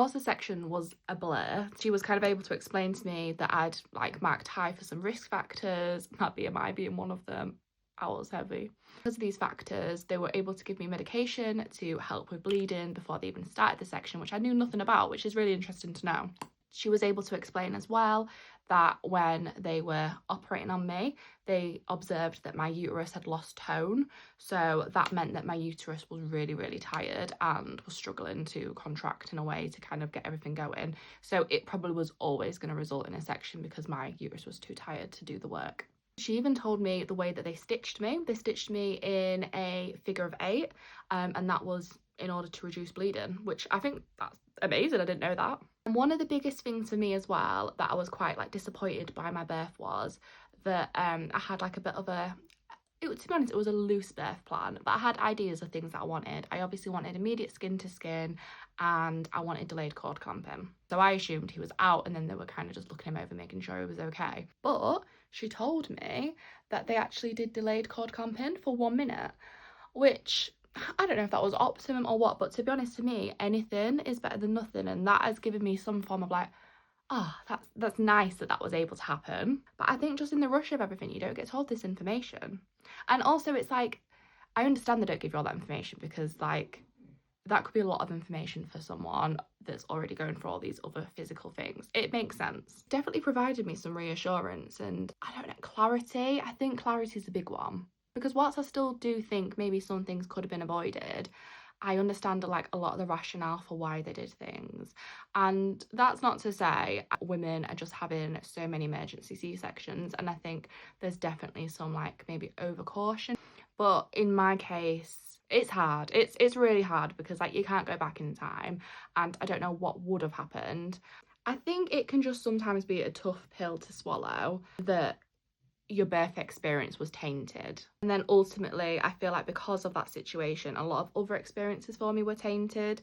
Whilst the section was a blur, she was kind of able to explain to me that I'd like marked high for some risk factors, that BMI being one of them. I was heavy. Because of these factors, they were able to give me medication to help with bleeding before they even started the section, which I knew nothing about, which is really interesting to know. She was able to explain as well that when they were operating on me, they observed that my uterus had lost tone. So that meant that my uterus was really, really tired and was struggling to contract in a way to kind of get everything going. So it probably was always going to result in a section because my uterus was too tired to do the work. She even told me the way that they stitched me in a figure of 8, and that was in order to reduce bleeding, which I think that's amazing. I didn't know that. And one of the biggest things for me as well that I was quite like disappointed by my birth was that I had like a bit of a, to be honest, it was a loose birth plan, but I had ideas of things that I wanted. I obviously wanted immediate skin to skin, and I wanted delayed cord clamping. So I assumed he was out, and then they were kind of just looking him over, making sure he was okay. But she told me that they actually did delayed cord clamping for 1 minute, which I don't know if that was optimum or what, but to be honest, to me, anything is better than nothing, and that has given me some form of like, oh, that's nice that that was able to happen. But I think just in the rush of everything, you don't get told this information. And also it's like, I understand they don't give you all that information because like that could be a lot of information for someone that's already going for all these other physical things. It makes sense. Definitely provided me some reassurance and, I don't know, clarity. I think clarity is a big one. Because whilst I still do think maybe some things could have been avoided, I understand like a lot of the rationale for why they did things. And that's not to say women are just having so many emergency C-sections, and I think there's definitely some like maybe over caution. But in my case, it's hard. It's really hard because like you can't go back in time, and I don't know what would have happened. I think it can just sometimes be a tough pill to swallow that your birth experience was tainted. And then ultimately, I feel like because of that situation, a lot of other experiences for me were tainted.